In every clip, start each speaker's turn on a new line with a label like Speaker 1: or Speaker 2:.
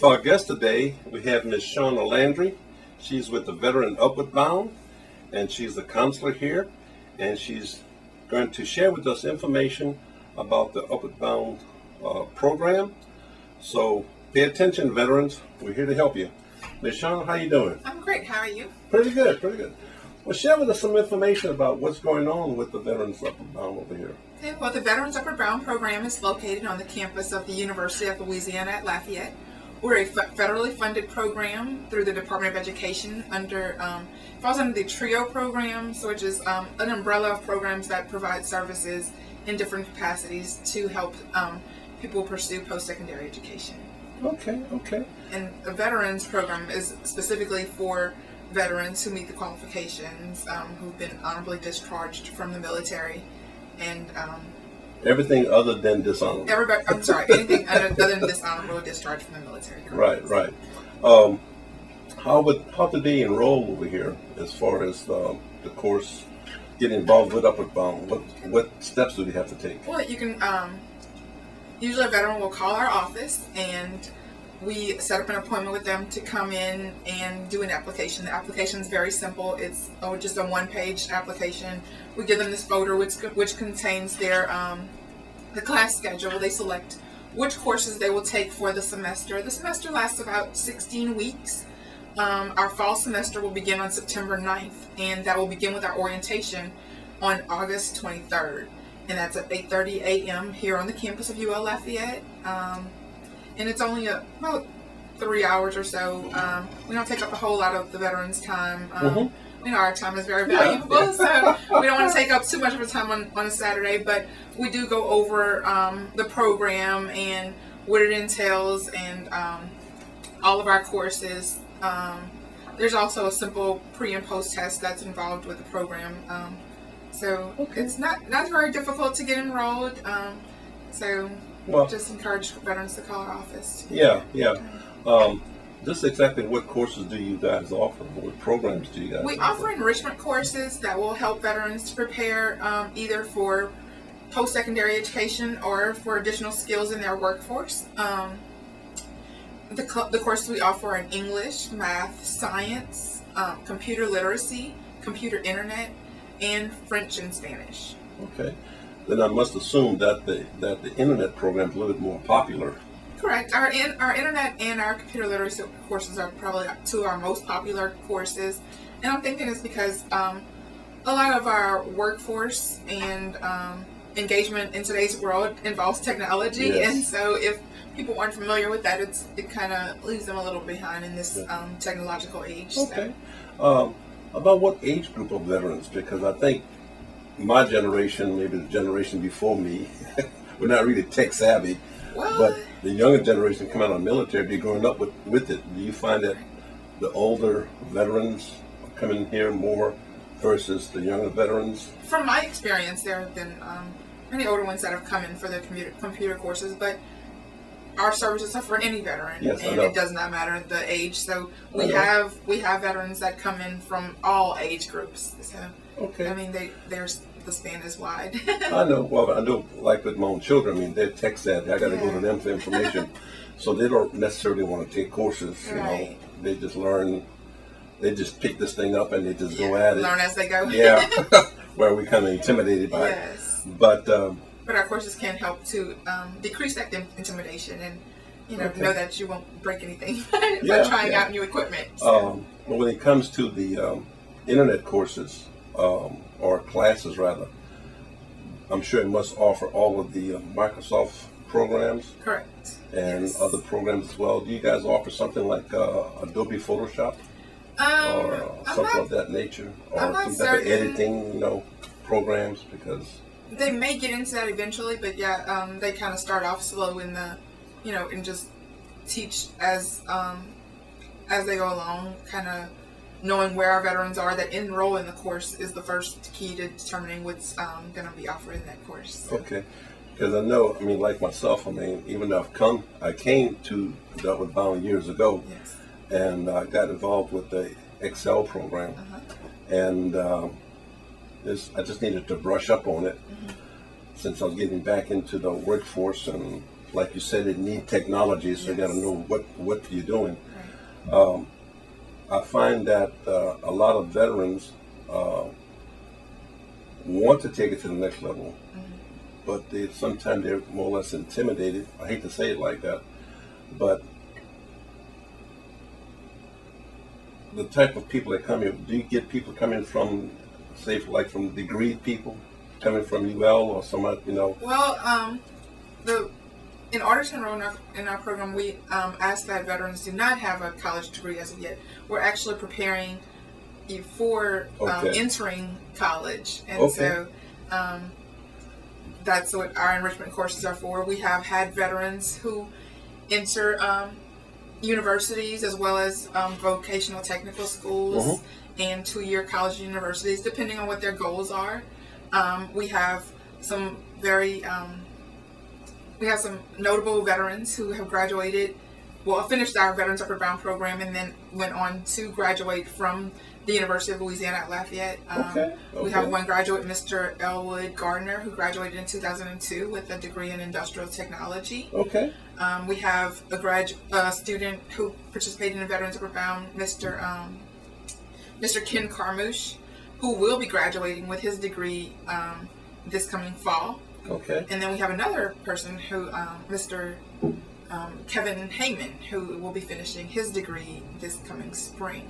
Speaker 1: Our guest today, we have Miss Shauna Landry. She's with the Veteran Upward Bound, and she's a counselor here, and she's going to share with us information about the Upward Bound program. So pay attention, veterans. We're here to help you. Miss Shauna, how you doing?
Speaker 2: I'm great. How are you?
Speaker 1: Pretty good, pretty good. Well, share with us some information about what's going on with the Veterans Upward Bound over here.
Speaker 2: Okay, well, the Veterans Upward Bound program is located on the campus of the University of Louisiana at Lafayette. We're a federally funded program through the Department of Education falls under the TRIO program, which is an umbrella of programs that provide services in different capacities to help people pursue post-secondary education.
Speaker 1: Okay.
Speaker 2: And the Veterans program is specifically for veterans who meet the qualifications, who've been honorably discharged from the military, and
Speaker 1: everything other than dishonorable.
Speaker 2: Anything other than dishonorable discharge from the military.
Speaker 1: Right. How did they enroll over here as far as the course, get involved with Upward Bound? What steps do they have to take?
Speaker 2: Well, you can usually a veteran will call our office and we set up an appointment with them to come in and do an application. The application is very simple. It's just a one-page application. We give them this folder which contains their the class schedule. They select which courses they will take for the semester. The semester lasts about 16 weeks. Our fall semester will begin on September 9th, and that will begin with our orientation on August 23rd. And that's at 8:30 a.m. here on the campus of UL Lafayette. And it's only about 3 hours or so. We don't take up a whole lot of the veterans' time. Our time is very valuable, so we don't want to take up too much of a time on a Saturday, but we do go over the program and what it entails and all of our courses. There's also a simple pre and post test that's involved with the program. It's not very difficult to get enrolled. Just encourage veterans to call our office.
Speaker 1: Yeah. Just exactly what courses do you guys offer? What programs do you guys offer?
Speaker 2: We offer enrichment courses that will help veterans to prepare either for post-secondary education or for additional skills in their workforce. The courses we offer are in English, math, science, computer literacy, computer internet, and French and Spanish.
Speaker 1: Okay. Then I must assume that the internet program is a little bit more popular.
Speaker 2: Correct. Our internet and our computer literacy courses are probably two of our most popular courses, and I'm thinking it's because a lot of our workforce and engagement in today's world involves technology,
Speaker 1: yes.
Speaker 2: And so if people aren't familiar with that, it kind of leaves them a little behind in this technological age.
Speaker 1: Okay. So. About what age group of veterans? Because I think my generation, maybe the generation before me, we're not really tech savvy.
Speaker 2: Well,
Speaker 1: but the younger generation come out of the military, they're growing up with it. Do you find that the older veterans are coming here more versus the younger veterans?
Speaker 2: From my experience, there have been many older ones that have come in for the computer courses, but our services are for any veteran,
Speaker 1: yes,
Speaker 2: and it does not matter the age. So we have veterans that come in from all age groups. So
Speaker 1: okay,
Speaker 2: I mean the span is wide.
Speaker 1: I know. Well, I know. Like with my own children, I mean they're tech savvy. I got to go to them for information, so they don't necessarily want to take courses. You know, they just learn. They just pick this thing up and they just go at it.
Speaker 2: Learn as they go.
Speaker 1: Yeah, where we kind of intimidated by it. But
Speaker 2: our courses can help to decrease that intimidation and know that you won't break anything by trying out new equipment.
Speaker 1: So. But when it comes to the internet courses or classes rather, I'm sure it must offer all of the Microsoft programs.
Speaker 2: Correct.
Speaker 1: And other programs as well. Do you guys offer something like Adobe Photoshop or something of that nature, or some type of editing, programs? Because
Speaker 2: they may get into that eventually, but they kind of start off slow in the, and just teach as they go along, kind of knowing where our veterans are that enroll in the course is the first key to determining what's going to be offered in that course. So.
Speaker 1: Okay. Because I know, like myself, even though I came to the Upward Bound years ago,
Speaker 2: yes.
Speaker 1: And I got involved with the Excel program, and I just needed to brush up on it since I was getting back into the workforce and like you said, it need technology, so you got to
Speaker 2: Yes.
Speaker 1: know what you're doing.
Speaker 2: Right.
Speaker 1: I find that a lot of veterans want to take it to the next level, but sometimes they're more or less intimidated. I hate to say it like that, but the type of people that come here, do you get people coming from, say, like from degreed people, coming from UL or somewhat, you know?
Speaker 2: Well, in order to enroll in our program, we ask that veterans do not have a college degree as of yet. We're actually preparing you for
Speaker 1: Okay.
Speaker 2: entering college, and
Speaker 1: Okay.
Speaker 2: so that's what our enrichment courses are for. We have had veterans who enter universities as well as vocational technical schools and 2-year college universities, depending on what their goals are. We have some notable veterans who have graduated, finished our Veterans Upward Bound program and then went on to graduate from the University of Louisiana at Lafayette. We have one graduate, Mr. Elwood Gardner, who graduated in 2002 with a degree in industrial technology.
Speaker 1: Okay.
Speaker 2: We have a student who participated in Veterans Upward Bound, Mr. Ken Carmouche, who will be graduating with his degree this coming fall.
Speaker 1: Okay.
Speaker 2: And then we have another person who, Mr. Kevin Heyman, who will be finishing his degree this coming spring.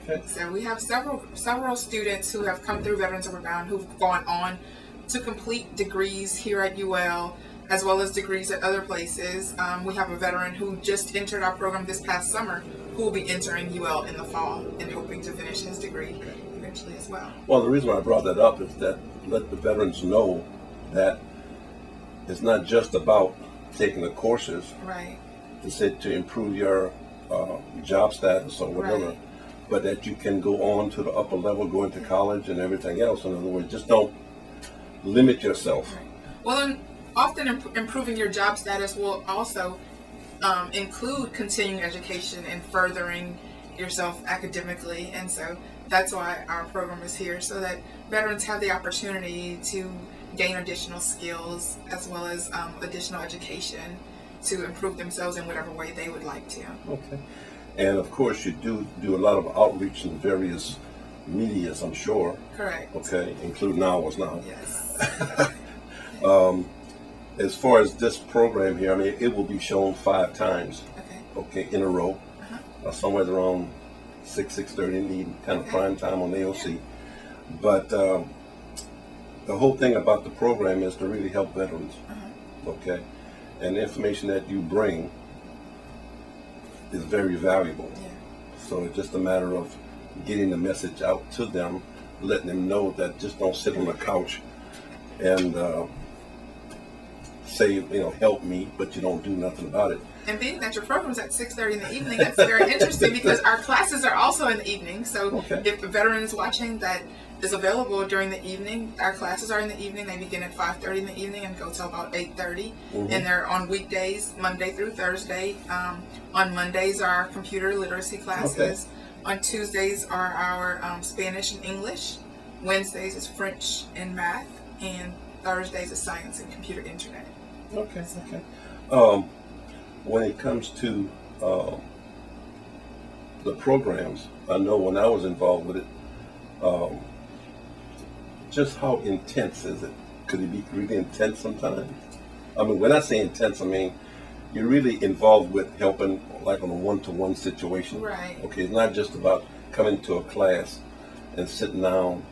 Speaker 1: Okay.
Speaker 2: So we have several students who have come through Veterans Upward Bound who've gone on to complete degrees here at UL, as well as degrees at other places. We have a veteran who just entered our program this past summer, who will be entering UL in the fall and hoping to finish his degree eventually as well.
Speaker 1: Well, the reason why I brought that up is that let the veterans know that it's not just about taking the courses
Speaker 2: Right.
Speaker 1: to improve your job status or whatever,
Speaker 2: Right.
Speaker 1: but that you can go on to the upper level, go into college and everything else. In other words, just don't limit yourself.
Speaker 2: Right. Well, and often improving your job status will also include continuing education and furthering yourself academically, and so that's why our program is here, so that veterans have the opportunity to gain additional skills as well as additional education to improve themselves in whatever way they would like to.
Speaker 1: Okay. And of course, you do a lot of outreach in various medias, I'm sure.
Speaker 2: Correct.
Speaker 1: Okay, including ours now.
Speaker 2: Yes.
Speaker 1: As far as this program here, I mean, it will be shown 5 times,
Speaker 2: Okay.
Speaker 1: in a row, somewhere around 6:30 in the evening, kind of prime time on AOC. But the whole thing about the program is to really help veterans, okay? And the information that you bring is very valuable.
Speaker 2: Yeah.
Speaker 1: So it's just a matter of getting the message out to them, letting them know that just don't sit on the couch and say, help me, but you don't do nothing about it.
Speaker 2: And being that your program's at 6:30 in the evening, that's very interesting because our classes are also in the evening. So if the veteran is watching that is available during the evening, our classes are in the evening. They begin at 5:30 in the evening and go till about 8:30. And they're on weekdays, Monday through Thursday. On Mondays are our computer literacy classes. On Tuesdays are our Spanish and English. Wednesdays is French and math. And Thursdays is science and computer internet.
Speaker 1: Okay. When it comes to the programs, I know when I was involved with it, just how intense is it? Could it be really intense sometimes? I mean, when I say intense, I mean you're really involved with helping, like on a one-to-one situation.
Speaker 2: Right.
Speaker 1: Okay, it's not just about coming to a class and sitting down.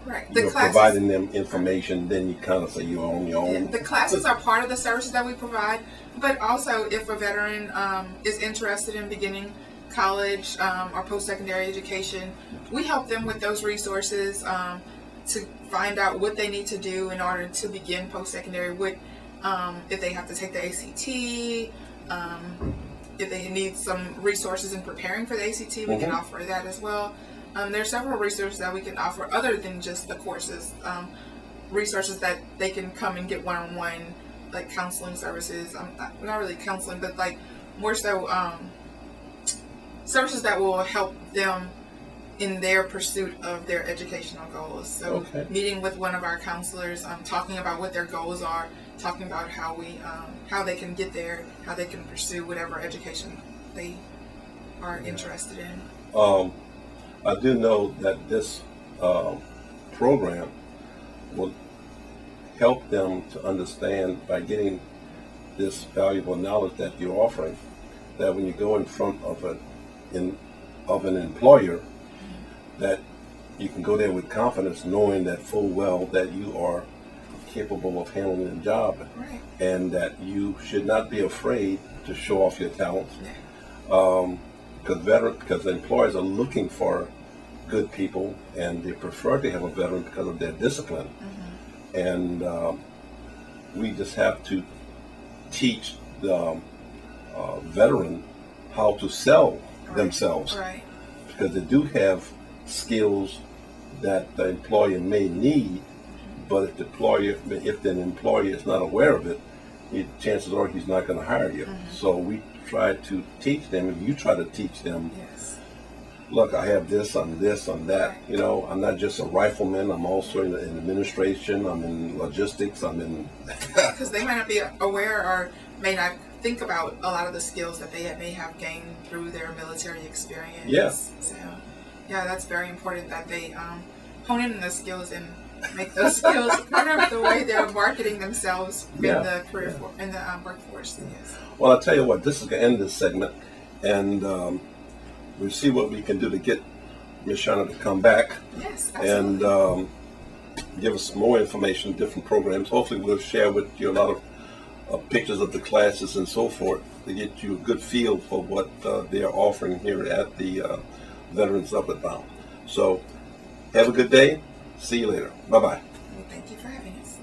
Speaker 2: Right.
Speaker 1: You're providing them information, then you kind of say you're on your own.
Speaker 2: Yeah, the classes are part of the services that we provide, but also if a veteran is interested in beginning college or post-secondary education, we help them with those resources to find out what they need to do in order to begin post-secondary, if they have to take the ACT, if they need some resources in preparing for the ACT, we can offer that as well. There are several resources that we can offer other than just the courses, resources that they can come and get one-on-one, like counseling services, not really counseling, but like more so services that will help them in their pursuit of their educational goals. So meeting with one of our counselors, talking about what their goals are, talking about how they can get there, how they can pursue whatever education they are interested in.
Speaker 1: I do know that this program will help them to understand, by getting this valuable knowledge that you're offering, that when you go in front of an employer, that you can go there with confidence, knowing that full well that you are capable of handling the job,
Speaker 2: Right.
Speaker 1: and that you should not be afraid to show off your talents.
Speaker 2: Yeah.
Speaker 1: Because the employers are looking for good people, and they prefer to have a veteran because of their discipline. And we just have to teach the veteran how to sell themselves,
Speaker 2: Right.
Speaker 1: because they do have skills that the employer may need, but if the employer is not aware of it, chances are he's not going to hire you. So we try to teach them, and you try to teach them.
Speaker 2: Yes.
Speaker 1: Look, I have this, I'm that.
Speaker 2: Right.
Speaker 1: You know, I'm not just a rifleman. I'm also in administration. I'm in logistics. I'm in.
Speaker 2: Because they might not be aware or may not think about a lot of the skills that they may have gained through their military experience.
Speaker 1: Yes.
Speaker 2: So, yeah, that's very important that they hone in on those skills and make those skills part of the way they're marketing themselves in the career in the workforce. Yes.
Speaker 1: Well, I'll tell you what. This is going to end this segment, and we'll see what we can do to get Miss Shauna to come back.
Speaker 2: Yes, absolutely.
Speaker 1: And give us more information, different programs. Hopefully, we'll share with you a lot of pictures of the classes and so forth to get you a good feel for what they are offering here at the Veterans Upward Bound. So, have a good day. See you later. Bye-bye.
Speaker 2: Well, thank you for having us.